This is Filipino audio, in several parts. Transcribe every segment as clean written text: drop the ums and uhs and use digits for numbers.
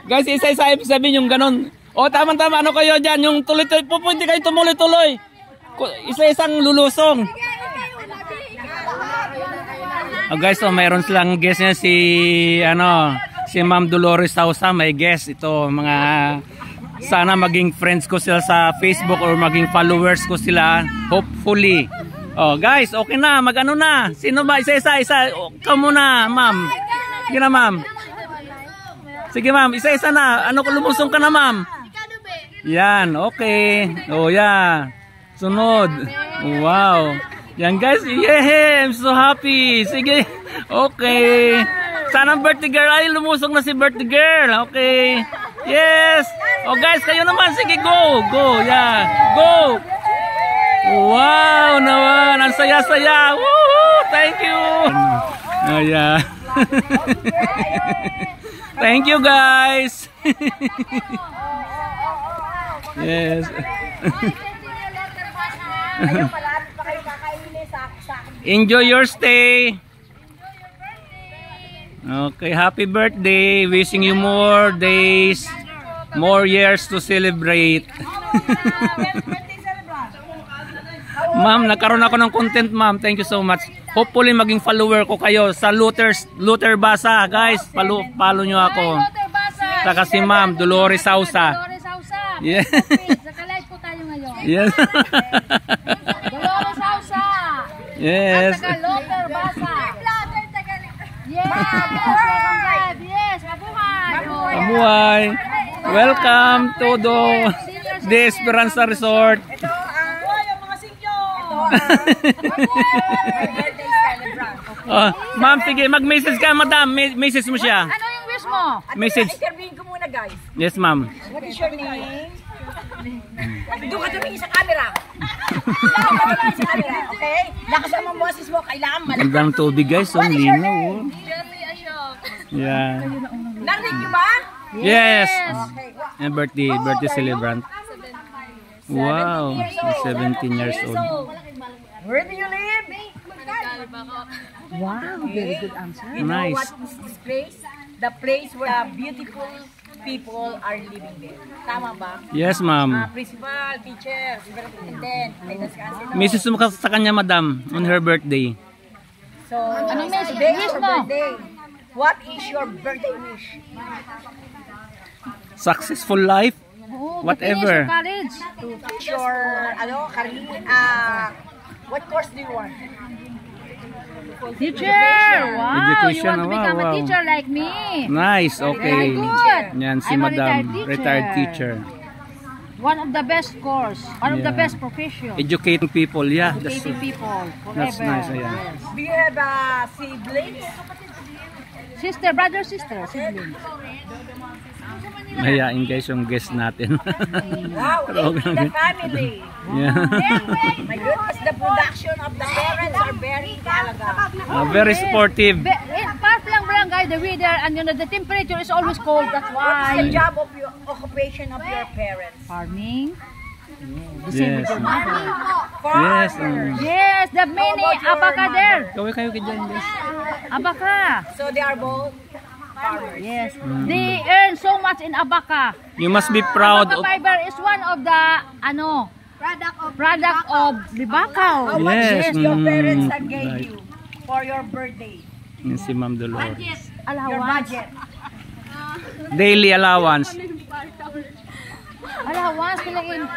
Guys, isa-isa ibig sabihin yung ganun. O, tama-tama. Ano kayo dyan? Yung tuloy-tuloy. Pwede kayo tumuloy-tuloy. Isa-isang lulusong. Oh, guys, so mayroon silang guest niya si Ma'am Dolores Sausa. May guest ito. Mga sana maging friends ko sila sa Facebook or maging followers ko sila. Hopefully. Oh, guys, okay na. Mag-ano na. Sino ba? Isa-isa. Ikaw muna, ma'am. Sige na, ma'am. Sige, ma'am. Isa-isa na. Ano, lumusong ka na, ma'am. Yan, okay. Oh, yeah. Sunod. Wow. Yan, guys. Yeah, I'm so happy. Sige. Okay. Sana birthday girl. Ay, lumusong na si birthday girl. Okay. Yes. Oh, guys, kayo naman. Sige, go. Go. Yeah. Go. Wow naman, ang saya-saya. Woo! Thank you. Oh yeah. Thank you guys. Yes. Enjoy your stay. Okay, happy birthday. Wishing you more days, more years to celebrate. Ma'am, nagkaroon ako ng content, ma'am. Thank you so much. Hopefully maging follower ko kayo sa Luther Basa. Guys, follow nyo ako. Saka si Ma'am Dolores Sausa. Yeah. Naka-live po tayo ngayon. Yes. Dolores Sausa. Yes. At saka Luther Basa. Yes, mabuhay. Mabuhay. Welcome to the Esperanza Resort. Oh, ma'am, sige, mag-message ka, madam. Message mo siya. Ano yung wish mo? Message. Interviewin ko muna, guys. Yes, ma'am. What is your name? Doon ka tumingin sa camera. Doon ka tumingin sa camera, okay? Lakas ang mga boses mo, kailangan malaki. Ganda ng tubig, guys. So, linaw. Yeah. Narinig niyo ba? Yes. Okay. And birthday celebrant. Wow, 17 years old. Where do you live? Wow, very good answer. You know Nice. what is this place? The place where beautiful people are living there. Tama ba? Yes, ma'am. Principal, teacher, superintendent, finance council. Message mo sa kanya, madam, on her birthday. So, Anong message? today Wish is your mo? birthday. What is your birthday wish? Successful life. Oh, Whatever. college. To teach your, career, what course do you want? Teacher! Wow! Education, You want to become wow. a teacher like me? Nice, okay. Very good. Yan si I'm a madam, retired retired teacher. One of the best course. One of the Yeah. best profession. Educating people, yeah. Educating people forever. That's nice, ayan. Yes. Do you have siblings? Sister, brother, sister, siblings. Mahihain guys yung guest natin. Wow, into the family. Yeah. My goodness, the production of the parents are very talaga. Very sportive. Part lang barangay, the weather, and the temperature is always cold. That's What is the why. job of your occupation of your parents? Farming. The same Yes. with your mother. Yes. Yes, the mini about your abaka there. Kaway kayo dyan guys. Abaka. So they are both farmers. Yes. They earn so much in abaka. You must be proud Abaka of... fiber is one of the product of Libakaw. How much Yes, is your parents right. gave you for your birthday? Yan si Ma'am Dolores. Your Allowance. budget. Daily allowance. Allowance.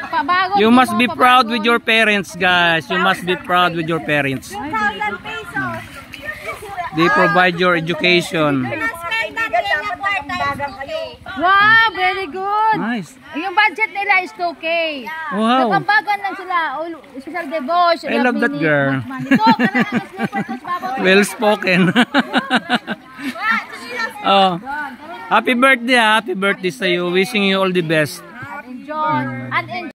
Pabago. You must be proud with your parents, guys. You must be proud with your parents. 2,000 pesos. They provide your education. Kaibigan, dapat magkambagan kayo. Wow, very good. Nice. Yung budget nila is 2K. Wow. Nagkambagan lang sila. Special devosh. I love that girl. Well spoken. Oh. Happy birthday, happy birthday sa you. Wishing you all the best. Enjoy. And enjoy.